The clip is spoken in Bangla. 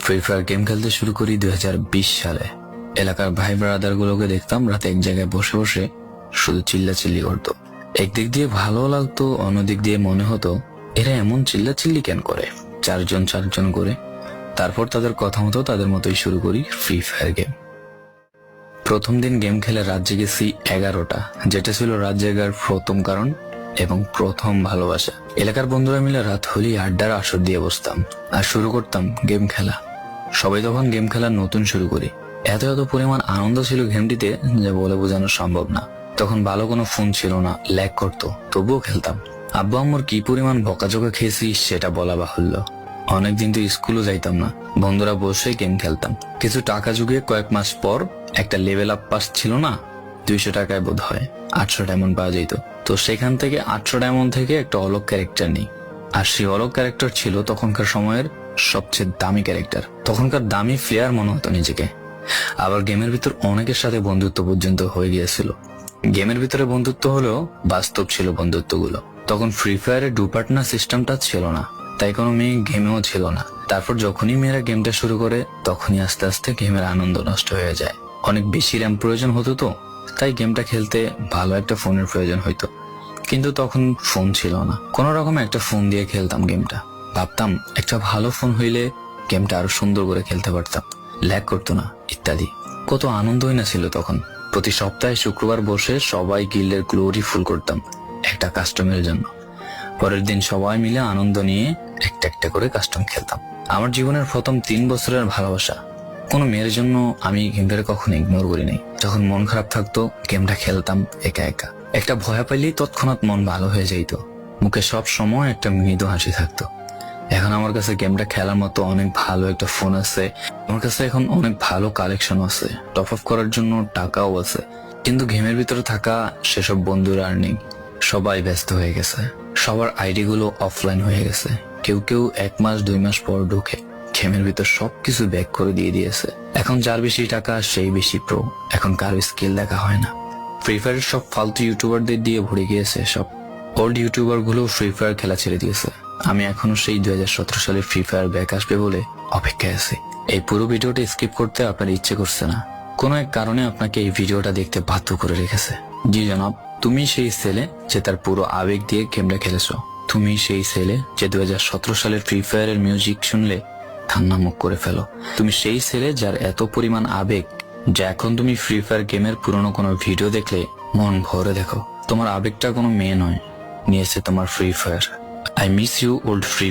ফ্রি ফায়ার গেম খেলতে শুরু করি 2020 সালে। এলাকার ভাই ব্রাদার গুলোকে দেখতাম রাতে এক জায়গায় বসে বসে শুধু চিল্লাচিল্লি করতো। একদিক দিয়ে ভালো লাগতো, অন্যদিক দিয়ে মনে হতো এরা এমন চিল্লাচিল্লি কেন করে, চারজন করে। তারপর তাদের কথা মতো তাদের মতোই শুরু করি ফ্রি ফায়ার গেম। প্রথম দিন গেম খেলে রাত জেগেছি 11টা, যেটা ছিল রাত জেগার প্রথম কারণ এবং প্রথম ভালোবাসা। এলাকার বন্ধুরা মিলে রাত হলেই আড্ডার আসর দিয়ে বসতাম আর শুরু করতাম গেম খেলা। সবাই তখন গেম খেলা নতুন শুরু করি। এত পরিমাণ আনন্দ ছিল গেমটিতে যা বলে বোঝানো সম্ভব না। তখন ভালো কোনো ফোন ছিল না, ল্যাগ করতো, তবুও খেলতাম। আব্বু আম্মুর কি পরিমাণ বকাঝকা খেয়েছি সেটা বলা বাহুল্য। অনেকদিন তো স্কুলও যাইতাম না, বন্ধুরা বসে গেম খেলতাম। কিছু টাকা জুগিয়ে কয়েক মাস পর একটা লেভেল আপ পাস ছিল না, 200 টাকায় বোধ হয় 800 ডায়মন্ড পাওয়া যেত। তো সেখান থেকে 800 ডায়মন্ড থেকে একটা অলগ ক্যারেক্টার নিই। আর সেই অলগ ক্যারেক্টার ছিল তখনকার সময়ের সবচেয়ে দামি ক্যারেক্টার। তখনকার দামি প্লেয়ার মনে হতো নিজেকে। আবার গেমের ভিতর অনেকের সাথে বন্ধুত্ব পর্যন্ত হয়ে গিয়েছিল। গেমের ভিতরে বন্ধুত্ব হলেও বাস্তব ছিল বন্ধুত্বগুলো। তখন ফ্রি ফায়ারে ডু পার্টনার সিস্টেমটা ছিল না, তাই কোনো মেয়ে গেমেও ছিল না। তারপর যখনই মেয়েরা গেমটা শুরু করে তখনই আস্তে আস্তে গেমের আনন্দ নষ্ট হয়ে যায়। অনেক বেশি র্যাম প্রয়োজন হতো, তো তাই গেমটা খেলতে ভালো একটা ফোনের প্রয়োজন হইতো। কিন্তু তখন ফোন ছিল না, কোনো রকম একটা ফোন দিয়ে খেলতাম গেমটা। ভাবতাম একটা ভালো ফোন হইলে গেমটা আরো সুন্দর করে খেলতে পারতাম, ল্যাগ করতো না ইত্যাদি। কত আনন্দই না ছিল তখন। প্রতি সপ্তাহে শুক্রবার বসে সবাই গিল্ডের গ্লোরি ফুল করতাম একটা কাস্টমের জন্য। পরের দিন সবাই মিলে আনন্দ নিয়ে একটা একটা করে কাস্টম খেলতাম। আমার জীবনের প্রথম 3 বছরের ভালোবাসা। কোনো মেয়ের জন্য আমি গেমটা কখনো ইগনোর করি নাই। যখন মন খারাপ থাকতো গেমটা খেলতাম একা একা। একটা ভয় পাইলেই তৎক্ষণাৎ মন ভালো হয়ে যাইত, মুখে সব সময় একটা মৃদু হাসি থাকতো। এখন আমার কাছে গেমটা খেলার মতো অনেক ভালো একটা ফোন আছে, আমার কাছে এখন অনেক ভালো কালেকশন আছে, টপ আপ করার জন্য টাকাও আছে। কিন্তু গেমের ভিতরে থাকা সেসব বন্ধুরা আর নেই। সবাই ব্যস্ত হয়ে গেছে, সবার আইডি গুলো অফলাইন হয়ে গেছে। কেউ 1 মাস 2 মাস পর ঢুকে গেমের ভিতর সবকিছু ব্যাক করে দিয়েছে। এখন যার বেশি টাকা সেই বেশি প্রো, এখন কারো স্কিল দেখা হয় না। ফ্রি ফায়ারের সব ফালতু ইউটিউবারদের দিয়ে ভরে গিয়েছে সব। ওল্ড ইউটিউবার গুলো ফ্রি ফায়ার খেলা ছেড়ে দিয়েছে। আমি এখনো সেই 2017 সালে ফ্রি ফায়ার ব্যাক আসবে বলে অপেক্ষায় আছি। এই পুরো ভিডিওটা স্কিপ করতে আপনার ইচ্ছে করছে না, কোনো এক কারণে আপনাকে এই ভিডিওটা দেখতে বাধ্য করে রেখেছে। জি জনাব, তুমি সেই ছেলে যে তার পুরো আবেগ দিয়ে গেমটা খেলেছো। তুমি সেই ছেলে যে 2017 সালের ফ্রি ফায়ারের মিউজিক শুনলে ঠান্ডা মুখ করে ফেলো। তুমি সেই ছেলে যার এত পরিমাণ আবেগ যে এখন তুমি ফ্রি ফায়ার গেমের পুরনো কোনো ভিডিও দেখলে মন ভরে দেখো। তোমার আবেগটা কোনো মেয়ে নয়, নিয়েছে তোমার Free Fire. I miss you old free